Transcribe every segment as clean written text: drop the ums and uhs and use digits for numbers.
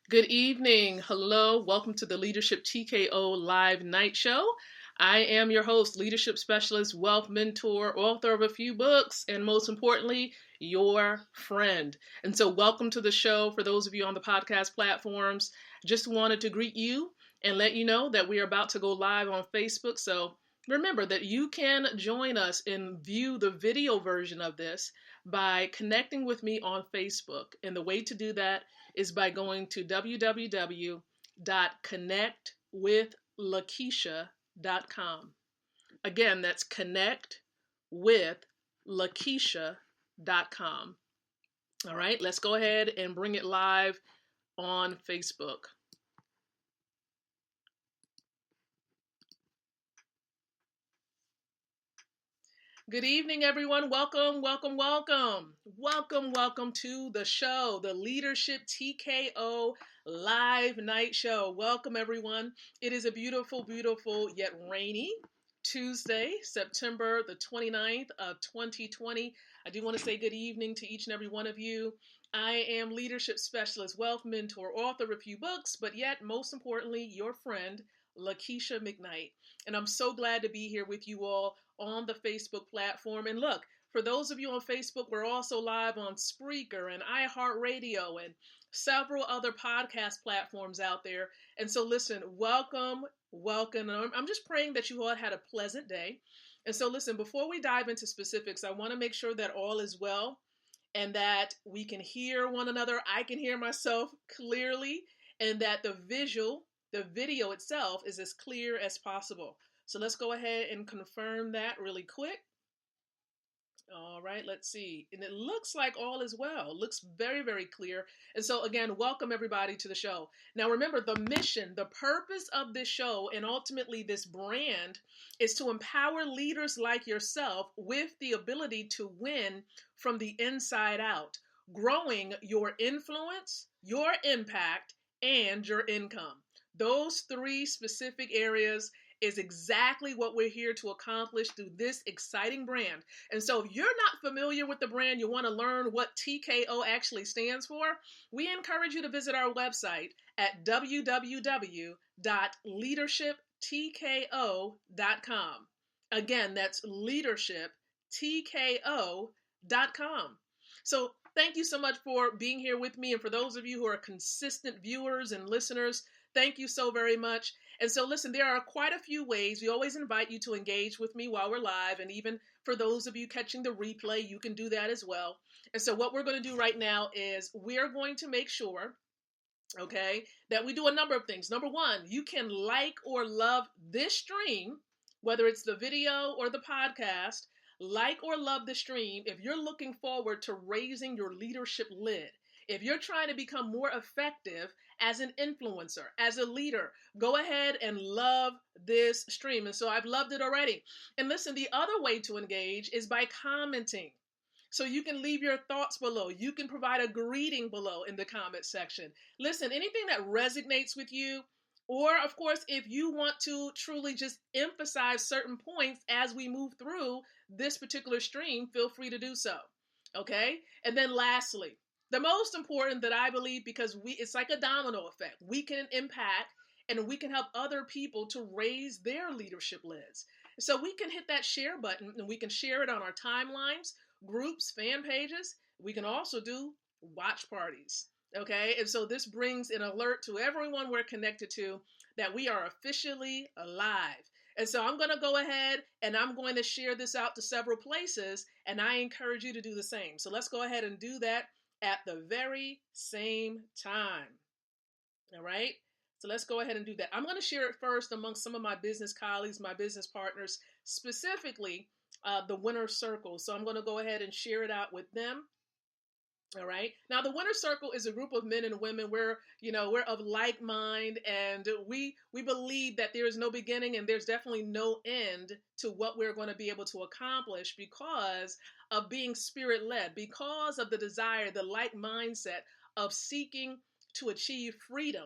Good evening. Hello. Welcome to the Leadership TKO Live Night Show. I am your host, leadership specialist, wealth mentor, author of a few books, and most importantly, your friend. And so welcome to the show. For those of you on the podcast platforms, just wanted to greet you and let you know that we are about to go live on Facebook. So remember that you can join us and view the video version of this by connecting with me on Facebook. And the way to do that is by going to www.connectwithlakeisha.com. Again, that's connectwithlakeisha.com. All right, let's go ahead and bring it live on Facebook. Good evening, everyone. Welcome, welcome, welcome. Welcome to the show, the Leadership TKO Live Night Show. Welcome, everyone. It is a beautiful, beautiful, yet rainy Tuesday, September the 29th of 2020. I do want to say good evening to each and every one of you. I am leadership specialist, wealth mentor, author of a few books, but yet, most importantly, your friend, lakeisha-mcknight. And I'm so glad to be here with you all on the Facebook platform. And look, for those of you on Facebook, we're also live on Spreaker and iHeartRadio and several other podcast platforms out there. And so listen, welcome. I'm just praying that you all had a pleasant day. And so listen, before we dive into specifics, I want to make sure that all is well and that we can hear one another. I can hear myself clearly, and that the video itself is as clear as possible. So let's go ahead and confirm that really quick. All right, let's see. And it looks like all is well. It looks very, very clear. And so again, welcome everybody to the show. Now remember, the mission, the purpose of this show, and ultimately this brand, is to empower leaders like yourself with the ability to win from the inside out, growing your influence, your impact, and your income. Those three specific areas is exactly what we're here to accomplish through this exciting brand. And so if you're not familiar with the brand, you want to learn what TKO actually stands for, we encourage you to visit our website at www.leadershiptko.com. Again, that's leadershiptko.com. So thank you so much for being here with me. And for those of you who are consistent viewers and listeners, thank you so very much. And so listen, there are quite a few ways. We always invite you to engage with me while we're live. And even for those of you catching the replay, you can do that as well. And so what we're going to do right now is we're going to make sure, okay, that we do a number of things. Number one, you can like or love this stream, whether it's the video or the podcast. Like or love the stream if you're looking forward to raising your leadership lid. If you're trying to become more effective as an influencer, as a leader, go ahead and love this stream. And so I've loved it already. And listen, the other way to engage is by commenting. So you can leave your thoughts below. You can provide a greeting below in the comment section. Listen, anything that resonates with you, or of course, if you want to truly just emphasize certain points as we move through this particular stream, feel free to do so. Okay? And then lastly, the most important that I believe, because it's like a domino effect. We can impact and we can help other people to raise their leadership lids. So we can hit that share button and we can share it on our timelines, groups, fan pages. We can also do watch parties. Okay, and so this brings an alert to everyone we're connected to that we are officially alive. And so I'm going to go ahead and I'm going to share this out to several places, and I encourage you to do the same. So let's go ahead and do that at the very same time. All right. So let's go ahead and do that. I'm going to share it first amongst some of my business colleagues, my business partners, specifically the winner circle. So I'm going to go ahead and share it out with them. All right. Now, the winner circle is a group of men and women. We're of like mind, and we believe that there is no beginning and there's definitely no end to what we're going to be able to accomplish because of being spirit led, because of the desire, the like mindset of seeking to achieve freedom.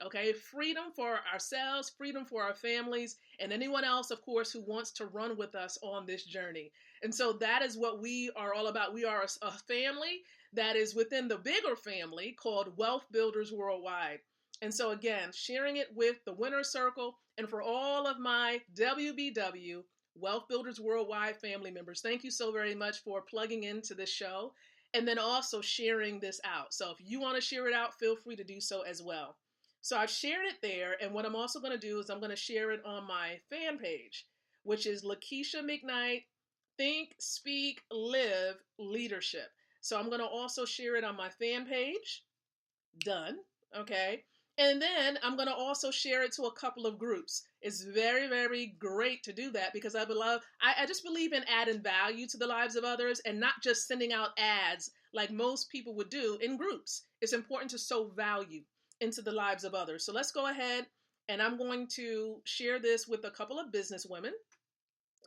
Okay, freedom for ourselves, freedom for our families, and anyone else, of course, who wants to run with us on this journey. And so that is what we are all about. We are a family that is within the bigger family called Wealth Builders Worldwide. And so again, sharing it with the winner circle and for all of my WBW Wealth Builders Worldwide family members, thank you so very much for plugging into this show and then also sharing this out. So if you want to share it out, feel free to do so as well. So I've shared it there, and what I'm also going to do is I'm going to share it on my fan page, which is lakeisha-mcknight, Think, Speak, Live Leadership. So I'm going to also share it on my fan page. Done. Okay. And then I'm going to also share it to a couple of groups. It's very, very great to do that because I just believe in adding value to the lives of others and not just sending out ads like most people would do in groups. It's important to sow value into the lives of others. So let's go ahead and I'm going to share this with a couple of business women.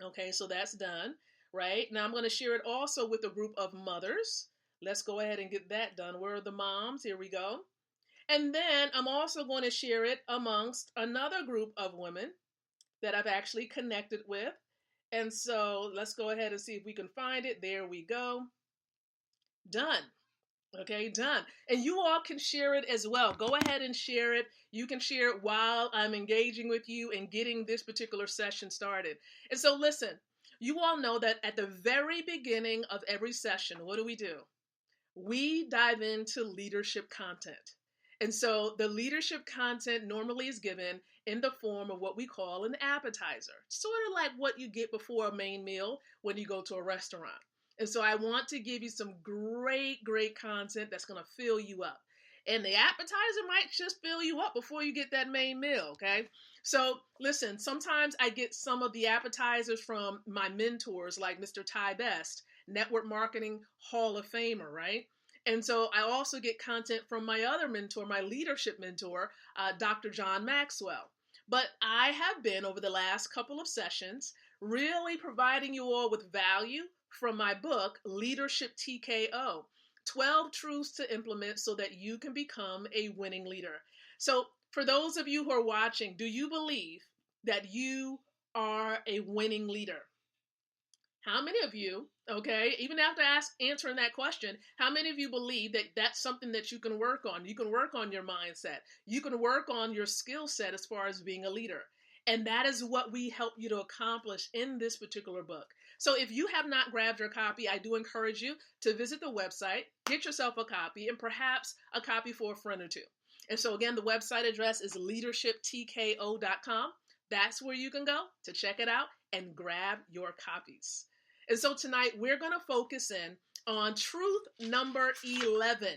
Okay, so that's done, right? Now I'm going to share it also with a group of mothers. Let's go ahead and get that done. Where are the moms? Here we go. And then I'm also going to share it amongst another group of women that I've actually connected with. And so let's go ahead and see if we can find it. There we go. Done. Okay, done. And you all can share it as well. Go ahead and share it. You can share it while I'm engaging with you and getting this particular session started. And so listen, you all know that at the very beginning of every session, what do? We dive into leadership content. And so the leadership content normally is given in the form of what we call an appetizer, sort of like what you get before a main meal when you go to a restaurant. And so I want to give you some great content that's going to fill you up. And the appetizer might just fill you up before you get that main meal, okay? So listen, sometimes I get some of the appetizers from my mentors like Mr. Ty Best, Network Marketing Hall of Famer, right? And so I also get content from my other mentor, my leadership mentor, Dr. John Maxwell. But I have been, over the last couple of sessions, really providing you all with value from my book, Leadership TKO, 12 Truths to Implement so that you can become a winning leader. So for those of you who are watching, do you believe that you are a winning leader? How many of you, okay, even after answering that question, how many of you believe that that's something that you can work on? You can work on your mindset. You can work on your skill set as far as being a leader. And that is what we help you to accomplish in this particular book. So if you have not grabbed your copy, I do encourage you to visit the website, get yourself a copy, and perhaps a copy for a friend or two. And so again, the website address is leadershiptko.com. That's where you can go to check it out and grab your copies. And so tonight we're going to focus in on truth number 11.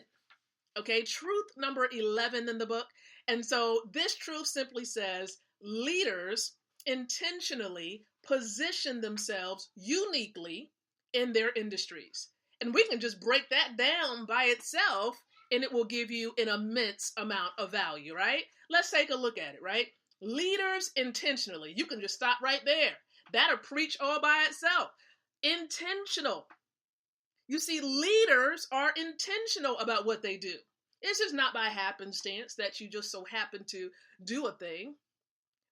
Okay, truth number 11 in the book. And so this truth simply says, leaders intentionally position themselves uniquely in their industries. And we can just break that down by itself and it will give you an immense amount of value, right? Let's take a look at it, right? Leaders intentionally. You can just stop right there. That'll preach all by itself. Intentional. You see, leaders are intentional about what they do. It's just not by happenstance that you just so happen to do a thing.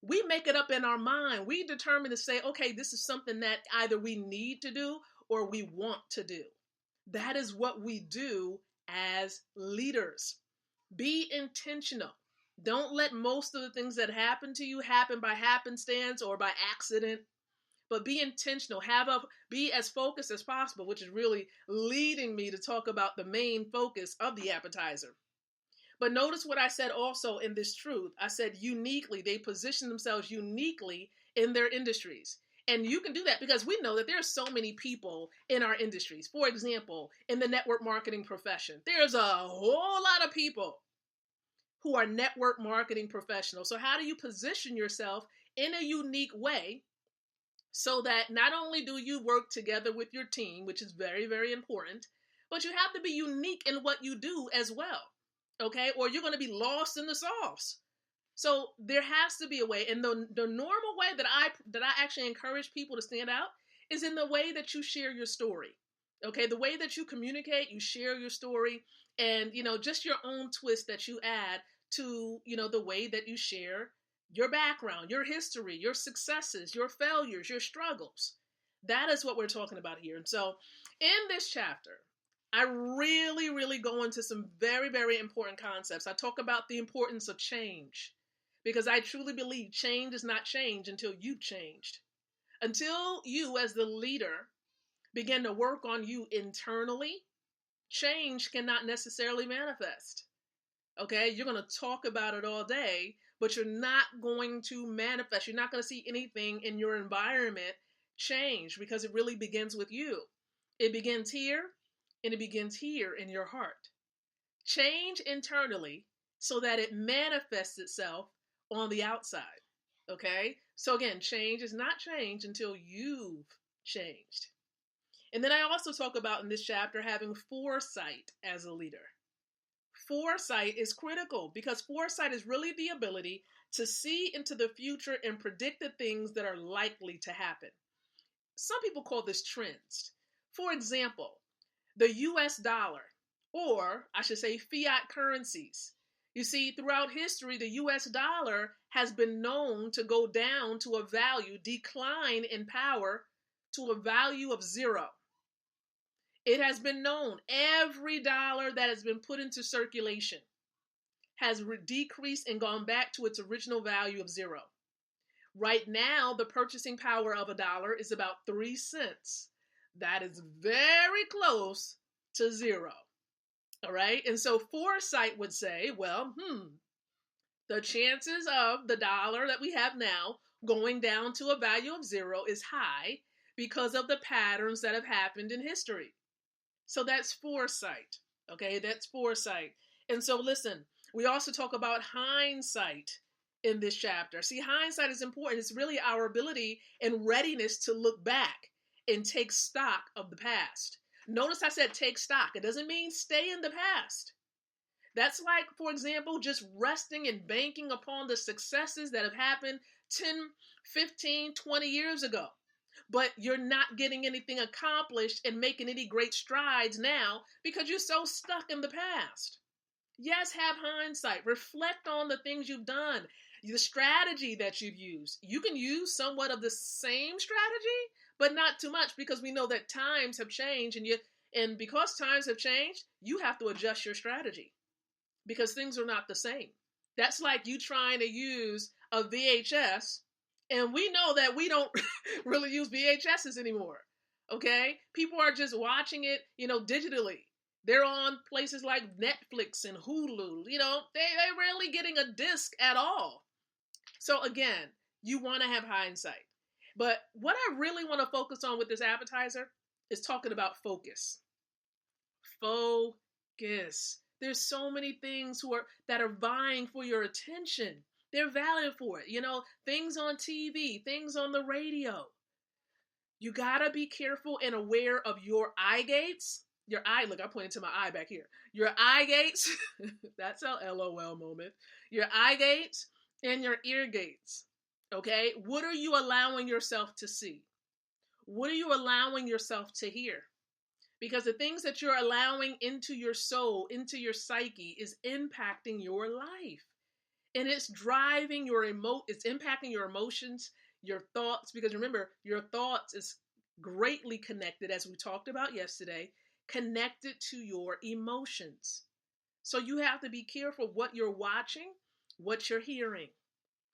We make it up in our mind. We determine to say, okay, this is something that either we need to do or we want to do. That is what we do as leaders. Be intentional. Don't let most of the things that happen to you happen by happenstance or by accident. But be intentional, be as focused as possible, which is really leading me to talk about the main focus of the appetizer. But notice what I said also in this truth. I said uniquely, they position themselves uniquely in their industries. And you can do that because we know that there are so many people in our industries. For example, in the network marketing profession, there's a whole lot of people who are network marketing professionals. So how do you position yourself in a unique way so that not only do you work together with your team, which is very, very important, but you have to be unique in what you do as well, okay? Or you're going to be lost in the sauce. So there has to be a way, and the normal way that I actually encourage people to stand out is in the way that you share your story, okay? The way that you communicate, you share your story, and just your own twist that you add to the way that you share your background, your history, your successes, your failures, your struggles. That is what we're talking about here. And so in this chapter, I really, really go into some very, very important concepts. I talk about the importance of change because I truly believe change is not change until you've changed. Until you, as the leader, begin to work on you internally, change cannot necessarily manifest. Okay, you're going to talk about it all day, but you're not going to manifest. You're not going to see anything in your environment change because it really begins with you. It begins here and it begins here in your heart. Change internally so that it manifests itself on the outside. Okay, so again, change is not change until you've changed. And then I also talk about in this chapter having foresight as a leader. Foresight is critical because foresight is really the ability to see into the future and predict the things that are likely to happen. Some people call this trends. For example, the US dollar, or I should say fiat currencies. You see, throughout history, the US dollar has been known to go down to a value, decline in power to a value of 0. It has been known every dollar that has been put into circulation has decreased and gone back to its original value of 0. Right now, the purchasing power of a dollar is about 3 cents. That is very close to 0. All right. And so foresight would say, well, the chances of the dollar that we have now going down to a value of 0 is high because of the patterns that have happened in history. So that's foresight. Okay, that's foresight. And so listen, we also talk about hindsight in this chapter. See, hindsight is important. It's really our ability and readiness to look back and take stock of the past. Notice I said take stock. It doesn't mean stay in the past. That's like, for example, just resting and banking upon the successes that have happened 10, 15, 20 years ago. But you're not getting anything accomplished and making any great strides now because you're so stuck in the past. Yes, have hindsight. Reflect on the things you've done, the strategy that you've used. You can use somewhat of the same strategy, but not too much because we know that times have changed and because times have changed, you have to adjust your strategy because things are not the same. That's like you trying to use a VHS, and we know that we don't really use VHSs anymore. Okay? People are just watching it, digitally. They're on places like Netflix and Hulu. They're rarely getting a disc at all. So again, you want to have hindsight. But what I really want to focus on with this appetizer is talking about focus. Focus. There's so many things that are vying for your attention. They're valid for it. Things on TV, things on the radio. You gotta be careful and aware of your eye gates. Look, I'm pointing to my eye back here. Your eye gates, that's a LOL moment. Your eye gates and your ear gates. Okay? What are you allowing yourself to see? What are you allowing yourself to hear? Because the things that you're allowing into your soul, into your psyche, is impacting your life. And it's driving it's impacting your emotions, your thoughts, because remember, your thoughts is greatly connected, as we talked about yesterday, connected to your emotions. So you have to be careful what you're watching, what you're hearing.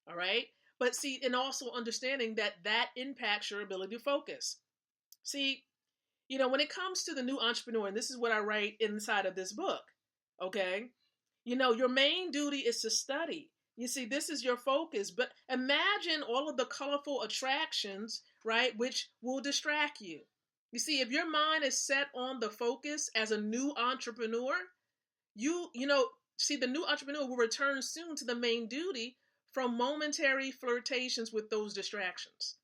All right? But see, and also understanding that impacts your ability to focus. See, when it comes to the new entrepreneur, and this is what I write inside of this book, okay? Your main duty is to study. You see, this is your focus, but imagine all of the colorful attractions, right, which will distract you. You see, if your mind is set on the focus as a new entrepreneur, the new entrepreneur will return soon to the main duty from momentary flirtations with those distractions.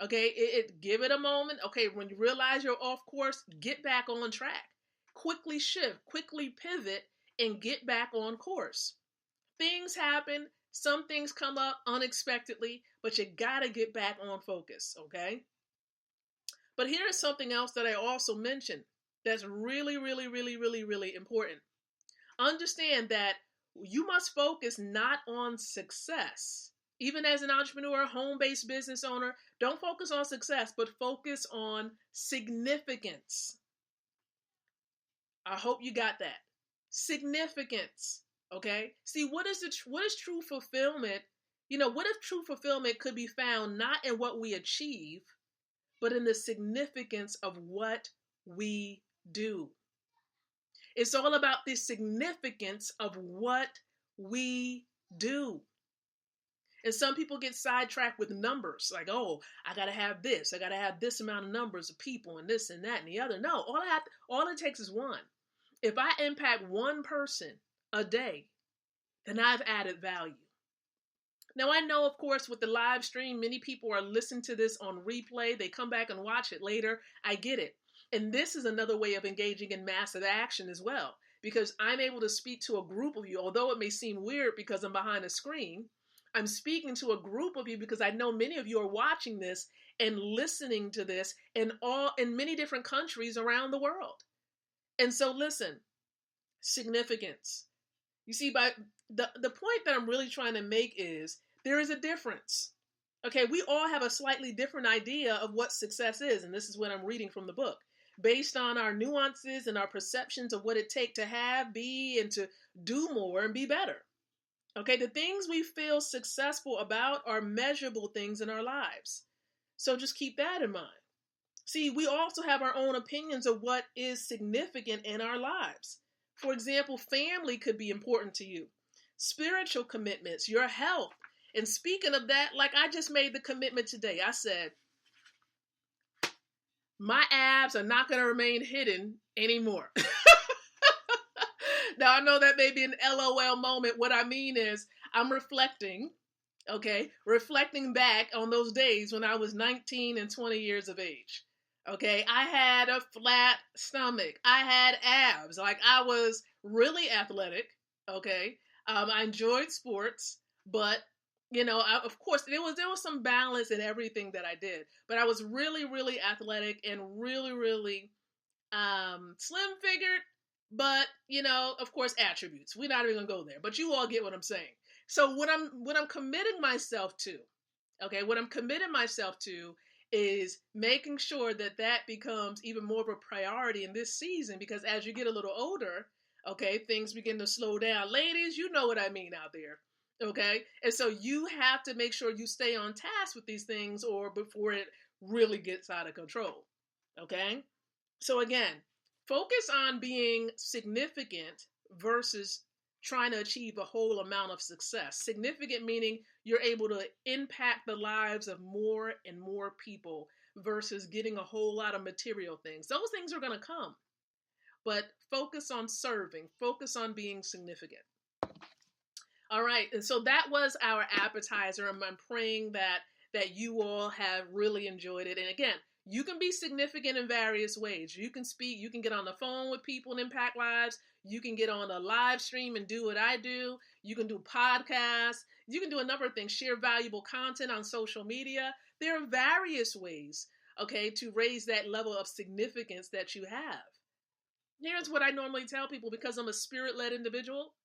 Okay, give it a moment. Okay, when you realize you're off course, get back on track. Quickly shift, quickly pivot, and get back on course. Things happen. Some things come up unexpectedly, but you gotta get back on focus, okay? But here is something else that I also mentioned that's really, really, really, really, really important. Understand that you must focus not on success. Even as an entrepreneur, home-based business owner, don't focus on success, but focus on significance. I hope you got that. Significance. Okay. See, what is true fulfillment? What if true fulfillment could be found not in what we achieve, but in the significance of what we do? It's all about the significance of what we do. And some people get sidetracked with numbers, like, oh, I got to have this. I got to have this amount of numbers of people and this and that and the other. No, all it takes is one. If I impact one person a day, then I've added value. Now, I know, of course, with the live stream, many people are listening to this on replay. They come back and watch it later. I get it. And this is another way of engaging in massive action as well, because I'm able to speak to a group of you, although it may seem weird because I'm behind a screen. I'm speaking to a group of you because I know many of you are watching this and listening to this in many different countries around the world. And so listen, significance. You see, by the point that I'm really trying to make is there is a difference. Okay, we all have a slightly different idea of what success is, and this is what I'm reading from the book. Based on our nuances and our perceptions of what it takes to have, be, and to do more and be better. Okay, the things we feel successful about are measurable things in our lives. So just keep that in mind. See, we also have our own opinions of what is significant in our lives. For example, family could be important to you. Spiritual commitments, your health. And speaking of that, like I just made the commitment today. I said, my abs are not going to remain hidden anymore. Now, I know that may be an LOL moment. What I mean is I'm reflecting back on those days when I was 19 and 20 years of age. Okay, I had a flat stomach. I had abs. Like, I was really athletic. Okay, I enjoyed sports, but of course, there was some balance in everything that I did. But I was really, really athletic and really, really slim figured. But of course, attributes. We're not even gonna go there. But you all get what I'm saying. So what I'm committing myself to, what I'm committing myself to is making sure that becomes even more of a priority in this season, because as you get a little older, things begin to slow down. Ladies, you know what I mean out there. Okay. And so you have to make sure you stay on task with these things or before it really gets out of control. Okay. So again, focus on being significant versus trying to achieve a whole amount of success. Significant meaning you're able to impact the lives of more and more people versus getting a whole lot of material things. Those things are going to come, but focus on serving, focus on being significant. All right. And so that was our appetizer. I'm praying that you all have really enjoyed it. And again, you can be significant in various ways. You can speak, you can get on the phone with people and impact lives. You can get on a live stream and do what I do. You can do podcasts. You can do a number of things, share valuable content on social media. There are various ways, to raise that level of significance that you have. Here's what I normally tell people, because I'm a spirit-led individual.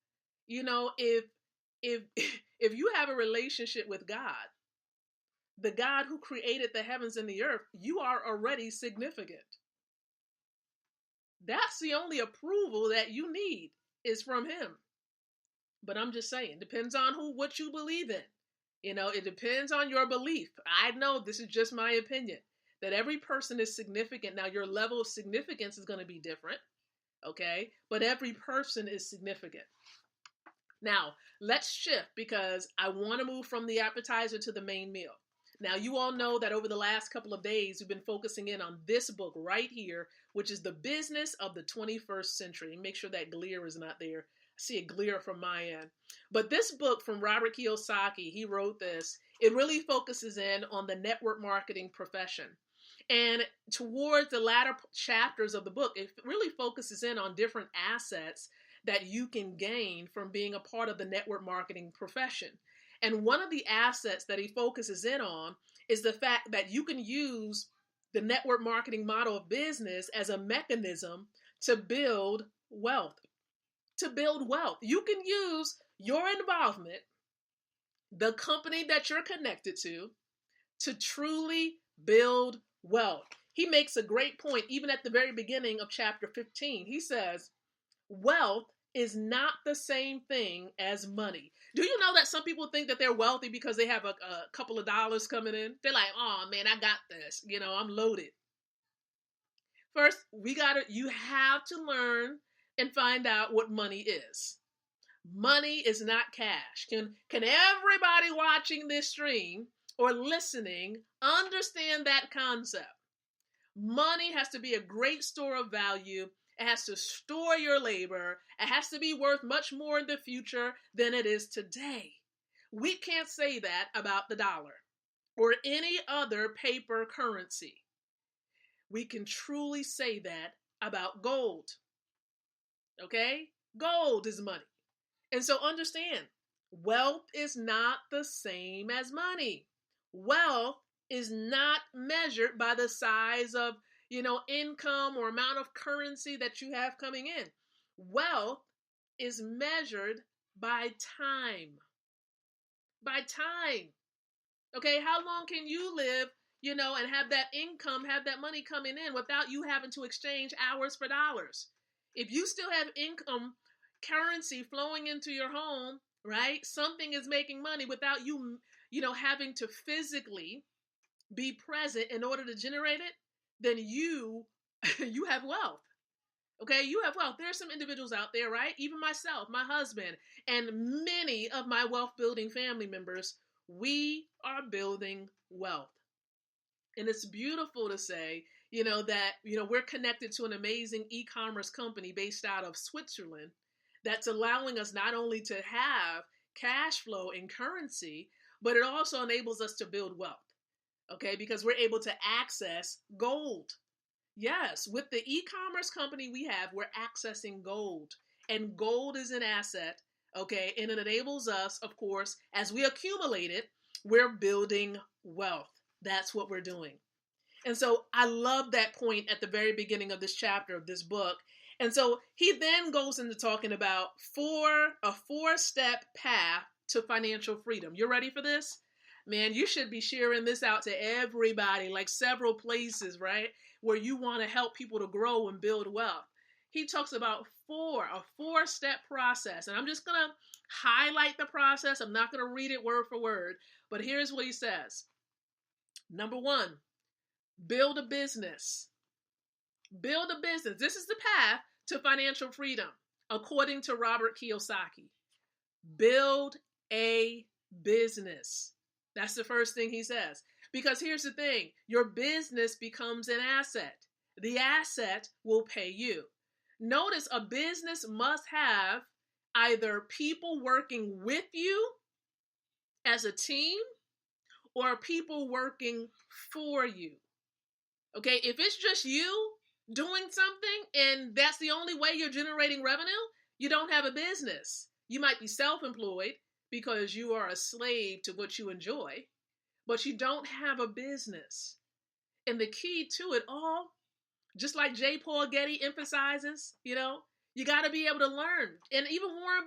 If you have a relationship with God, the God who created the heavens and the earth, you are already significant. That's the only approval that you need is from him. But I'm just saying, depends on what you believe in. It depends on your belief. I know this is just my opinion, that every person is significant. Now, your level of significance is going to be different. Okay. But every person is significant. Now, let's shift, because I want to move from the appetizer to the main meal. Now, you all know that over the last couple of days, we've been focusing in on this book right here, which is The Business of the 21st Century. Make sure that glare is not there. I see a glare from my end. But this book from Robert Kiyosaki, he wrote this. It really focuses in on the network marketing profession. And towards the latter chapters of the book, it really focuses in on different assets that you can gain from being a part of the network marketing profession. And one of the assets that he focuses in on is the fact that you can use the network marketing model of business as a mechanism to build wealth. To build wealth. You can use your involvement, the company that you're connected to truly build wealth. He makes a great point, even at the very beginning of chapter 15. He says, Wealth is not the same thing as money. Do you know that some people think that they're wealthy because they have a couple of dollars coming in? They're like, oh man, I got this. I'm loaded. First, you have to learn and find out what money is. Money is not cash. Can everybody watching this stream or listening understand that concept? Money has to be a great store of value. It has to store your labor. It has to be worth much more in the future than it is today. We can't say that about the dollar or any other paper currency. We can truly say that about gold. Okay? Gold is money. And so understand, wealth is not the same as money. Wealth is not measured by the size of, income or amount of currency that you have coming in. Wealth is measured by time. By time. Okay, how long can you live, and have that income, have that money coming in without you having to exchange hours for dollars? If you still have income, currency flowing into your home, right? Something is making money without you, having to physically be present in order to generate it, then you have wealth. Okay, you have wealth. There are some individuals out there, right? Even myself, my husband, and many of my wealth building family members, we are building wealth. And it's beautiful to say, that, we're connected to an amazing e-commerce company based out of Switzerland that's allowing us not only to have cash flow in currency, but it also enables us to build wealth. Okay, because we're able to access gold. Yes, with the e-commerce company we have, we're accessing gold. And gold is an asset, okay? And it enables us, of course, as we accumulate it, we're building wealth. That's what we're doing. And so I love that point at the very beginning of this chapter of this book. And so he then goes into talking about a four-step path to financial freedom. You're ready for this? Man, you should be sharing this out to everybody, like several places, right? Where you want to help people to grow and build wealth. He talks about a four-step process. And I'm just going to highlight the process. I'm not going to read it word for word, but here's what he says. Number one, build a business. Build a business. This is the path to financial freedom, according to Robert Kiyosaki. Build a business. That's the first thing he says. Because here's the thing, your business becomes an asset. The asset will pay you. Notice a business must have either people working with you as a team or people working for you. Okay, if it's just you doing something and that's the only way you're generating revenue, you don't have a business. You might be self-employed because you are a slave to what you enjoy, but you don't have a business. And the key to it all, just like J. Paul Getty emphasizes, you got to be able to learn. And even Warren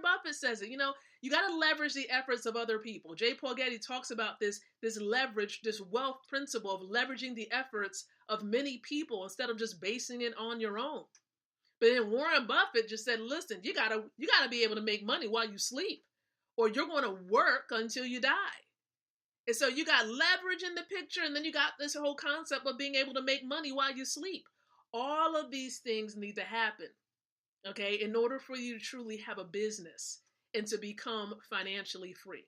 Buffett says it, you got to leverage the efforts of other people. J. Paul Getty talks about this leverage, this wealth principle of leveraging the efforts of many people instead of just basing it on your own. But then Warren Buffett just said, listen, you gotta be able to make money while you sleep, or you're going to work until you die. And so you got leverage in the picture, and then you got this whole concept of being able to make money while you sleep. All of these things need to happen, okay, in order for you to truly have a business and to become financially free.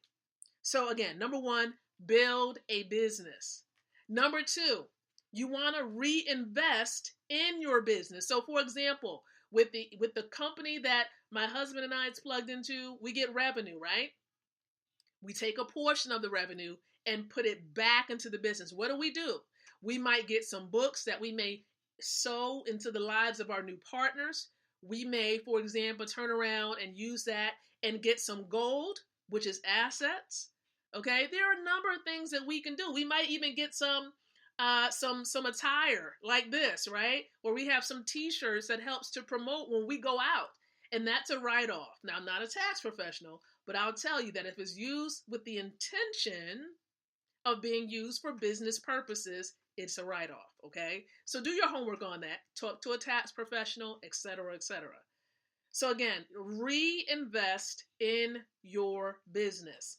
So again, number one, build a business. Number two, you want to reinvest in your business. So for example, with the company that my husband and I is plugged into, we get revenue, right? We take a portion of the revenue and put it back into the business. What do? We might get some books that we may sow into the lives of our new partners. We may, for example, turn around and use that and get some gold, which is assets. Okay, there are a number of things that we can do. We might even get some attire like this, right? Where we have some t-shirts that helps to promote when we go out. And that's a write-off. Now, I'm not a tax professional, but I'll tell you that if it's used with the intention of being used for business purposes, it's a write-off, okay? So do your homework on that. Talk to a tax professional, etc., etc. So again, reinvest in your business.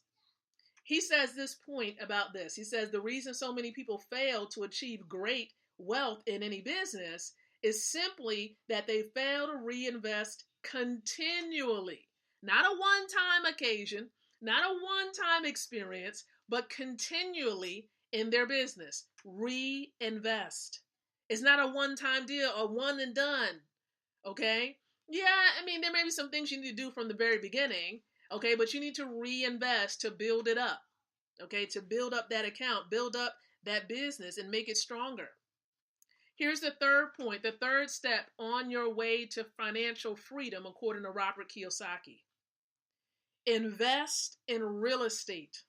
He says this point about this. He says the reason so many people fail to achieve great wealth in any business is simply that they fail to reinvest continually. Not a one-time occasion, not a one-time experience, but continually in their business. Reinvest. It's not a one-time deal, a one and done. Okay? Yeah, I mean, there may be some things you need to do from the very beginning, okay, but you need to reinvest to build it up, okay, to build up that account, build up that business and make it stronger. Here's the third point, the third step on your way to financial freedom, according to Robert Kiyosaki. Invest in real estate.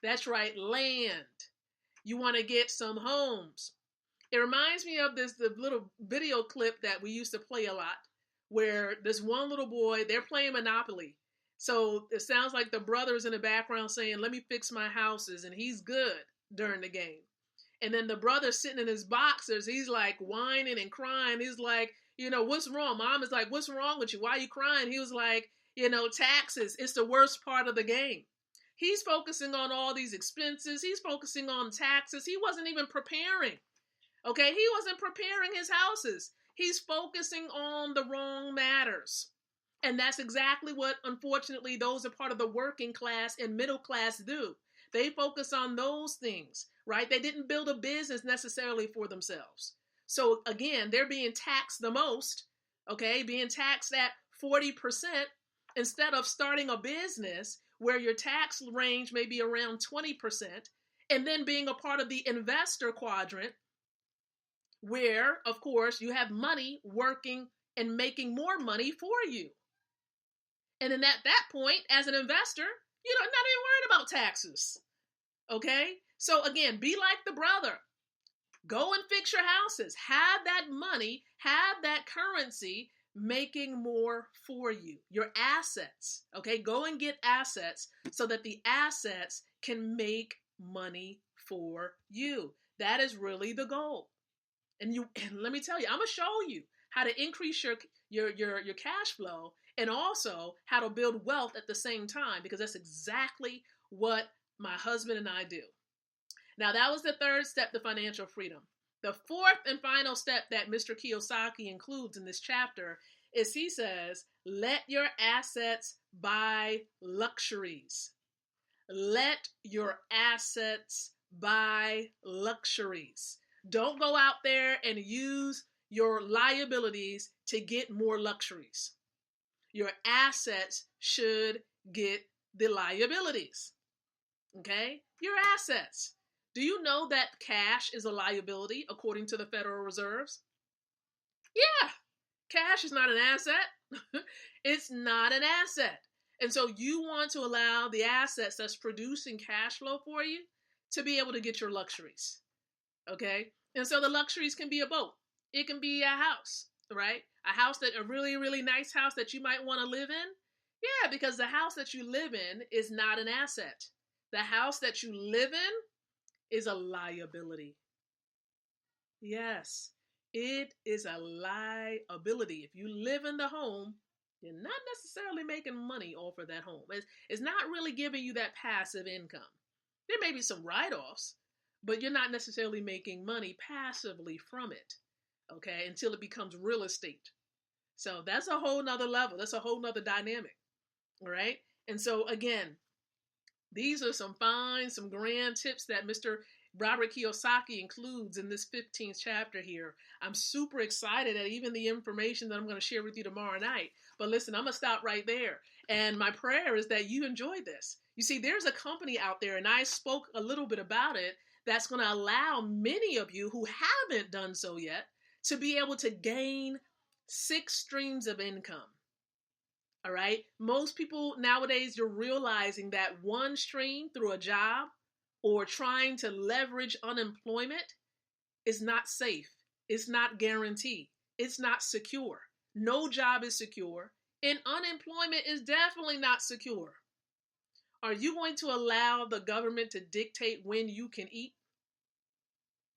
That's right, land. You want to get some homes. It reminds me of the little video clip that we used to play a lot, where this one little boy, they're playing Monopoly. So it sounds like the brother's in the background saying, let me fix my houses, and he's good during the game. And then the brother's sitting in his boxers, he's like whining and crying. He's like, what's wrong? Mom is like, what's wrong with you? Why are you crying? He was like, taxes. It's the worst part of the game. He's focusing on all these expenses. He's focusing on taxes. He wasn't even preparing. Okay, he wasn't preparing his houses. He's focusing on the wrong matters. And that's exactly what, unfortunately, those are part of the working class and middle class do. They focus on those things, right? They didn't build a business necessarily for themselves. So again, they're being taxed the most, okay, being taxed at 40% instead of starting a business where your tax range may be around 20% and then being a part of the investor quadrant, where, of course, you have money working and making more money for you. And then at that point, as an investor, you're not even worried about taxes. Okay? So again, be like the brother. Go and fix your houses. Have that money, have that currency making more for you. Your assets. Okay? Go and get assets so that the assets can make money for you. That is really the goal. And let me tell you, I'm going to show you how to increase your cash flow and also how to build wealth at the same time, because that's exactly what my husband and I do. Now, that was the third step to financial freedom. The fourth and final step that Mr. Kiyosaki includes in this chapter is he says, let your assets buy luxuries. Let your assets buy luxuries. Don't go out there and use your liabilities to get more luxuries. Your assets should get the liabilities. Okay? Your assets. Do you know that cash is a liability according to the Federal Reserves? Yeah. Cash is not an asset. It's not an asset. And so you want to allow the assets that's producing cash flow for you to be able to get your luxuries. Okay? And so the luxuries can be a boat. It can be a house, right? A really, really nice house that you might want to live in. Yeah, because the house that you live in is not an asset. The house that you live in is a liability. Yes, it is a liability. If you live in the home, you're not necessarily making money off of that home. It's not really giving you that passive income. There may be some write-offs, but you're not necessarily making money passively from it, okay, until it becomes real estate. So that's a whole nother level. That's a whole nother dynamic, all right? And so again, these are some grand tips that Mr. Robert Kiyosaki includes in this 15th chapter here. I'm super excited at even the information that I'm going to share with you tomorrow night. But listen, I'm going to stop right there. And my prayer is that you enjoy this. You see, there's a company out there, and I spoke a little bit about it, that's going to allow many of you who haven't done so yet to be able to gain 6 streams of income. All right. Most people nowadays, you're realizing that one stream through a job or trying to leverage unemployment is not safe. It's not guaranteed. It's not secure. No job is secure, and unemployment is definitely not secure. Are you going to allow the government to dictate when you can eat?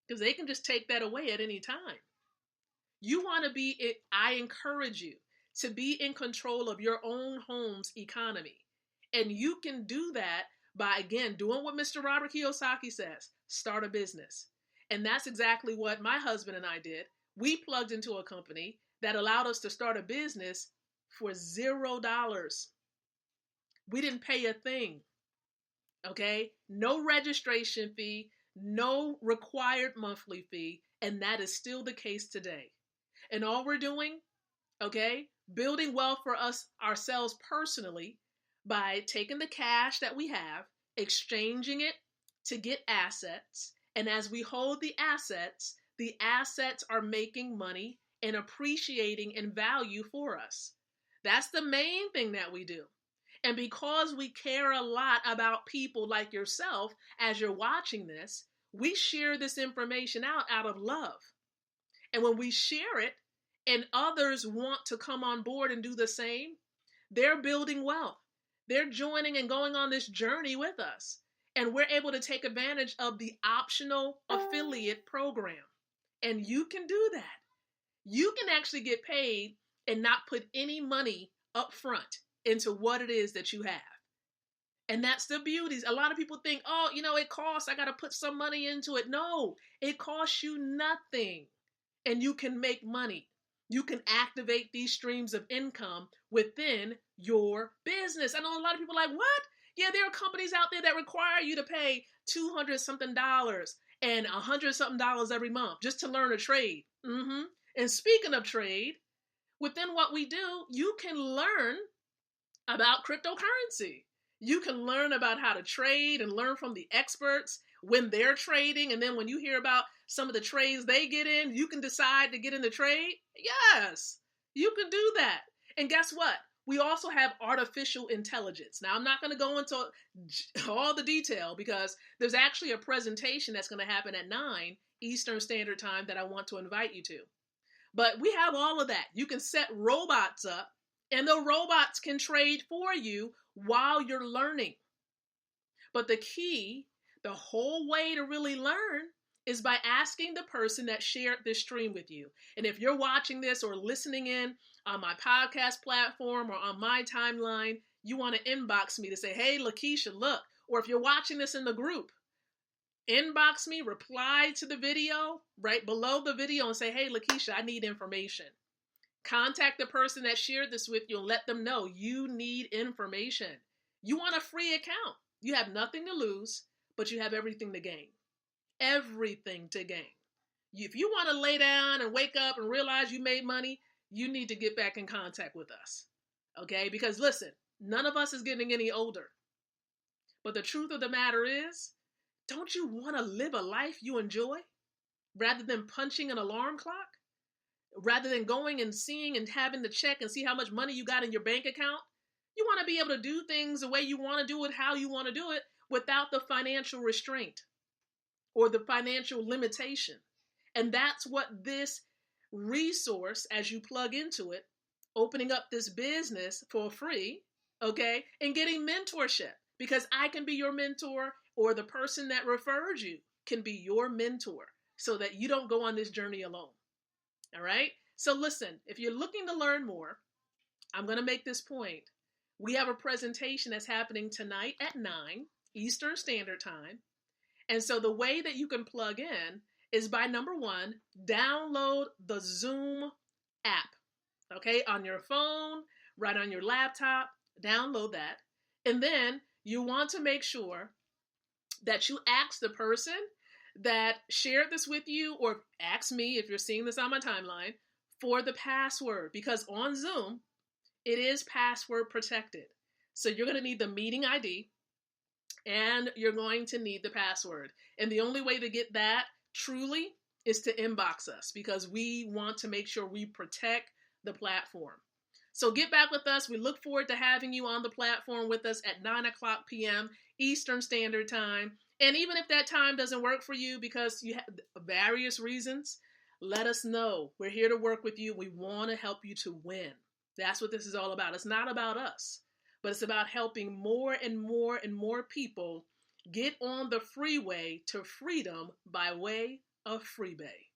Because they can just take that away at any time. You want to I encourage you to be in control of your own home's economy. And you can do that by, again, doing what Mr. Robert Kiyosaki says, start a business. And that's exactly what my husband and I did. We plugged into a company that allowed us to start a business for $0. We didn't pay a thing. Okay? No registration fee, no required monthly fee, and that is still the case today. And all we're doing, okay, building wealth for us ourselves personally by taking the cash that we have, exchanging it to get assets, and as we hold the assets are making money and appreciating in value for us. That's the main thing that we do. And because we care a lot about people like yourself, as you're watching this, we share this information out of love. And when we share it and others want to come on board and do the same, they're building wealth. They're joining and going on this journey with us. And we're able to take advantage of the optional affiliate program. And you can do that. You can actually get paid and not put any money up front into what it is that you have. And that's the beauty. A lot of people think, oh, it costs, I got to put some money into it. No, it costs you nothing. And you can make money. You can activate these streams of income within your business. I know a lot of people are like, what? Yeah, there are companies out there that require you to pay $200 something and $100 something every month just to learn a trade. And speaking of trade, within what we do, you can learn about cryptocurrency. You can learn about how to trade and learn from the experts when they're trading. And then when you hear about some of the trades they get in, you can decide to get in the trade. Yes, you can do that. And guess what? We also have artificial intelligence. Now, I'm not going to go into all the detail because there's actually a presentation that's going to happen at 9 Eastern Standard Time that I want to invite you to. But we have all of that. You can set robots up and the robots can trade for you while you're learning. But the key, the whole way to really learn is by asking the person that shared this stream with you. And if you're watching this or listening in on my podcast platform or on my timeline, you want to inbox me to say, hey, Lakeisha, look. Or if you're watching this in the group, inbox me, reply to the video right below the video and say, hey, Lakeisha, I need information. Contact the person that shared this with you and let them know you need information. You want a free account. You have nothing to lose, but you have everything to gain. Everything to gain. If you want to lay down and wake up and realize you made money, you need to get back in contact with us. Okay? Because listen, none of us is getting any older. But the truth of the matter is, don't you want to live a life you enjoy rather than punching an alarm clock? Rather than going and seeing and having to check and see how much money you got in your bank account? You want to be able to do things the way you want to do it, how you want to do it, without the financial restraint or the financial limitation. And that's what this resource, as you plug into it, opening up this business for free, okay, and getting mentorship, because I can be your mentor or the person that refers you can be your mentor so that you don't go on this journey alone. All right. So listen, if you're looking to learn more, I'm going to make this point. We have a presentation that's happening tonight at 9 Eastern Standard Time. And so the way that you can plug in is by, number one, download the Zoom app, okay, on your phone, right on your laptop, download that. And then you want to make sure that you ask the person that shared this with you, or ask me if you're seeing this on my timeline, for the password, because on Zoom, it is password protected. So you're going to need the meeting ID and you're going to need the password. And the only way to get that truly is to inbox us, because we want to make sure we protect the platform. So get back with us. We look forward to having you on the platform with us at 9 o'clock p.m. Eastern Standard Time. And even if that time doesn't work for you because you have various reasons, let us know. We're here to work with you. We want to help you to win. That's what this is all about. It's not about us, but it's about helping more and more and more people get on the freeway to freedom by way of Freebay.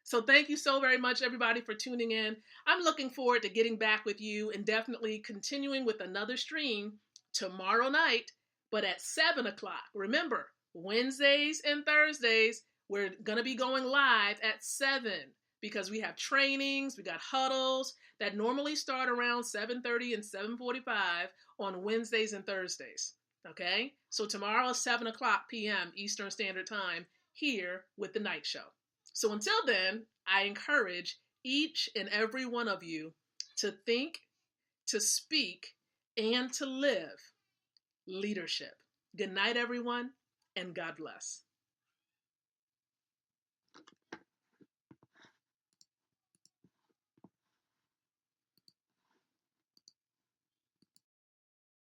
So thank you so very much, everybody, for tuning in. I'm looking forward to getting back with you and definitely continuing with another stream tomorrow night, but at 7 o'clock. Remember, Wednesdays and Thursdays, we're going to be going live at 7 because we have trainings, we got huddles that normally start around 7:30 and 7:45 on Wednesdays and Thursdays. Okay? So tomorrow, 7 o'clock p.m. Eastern Standard Time, here with the Night Show. So until then, I encourage each and every one of you to think, to speak, and to live leadership. Good night, everyone, and God bless.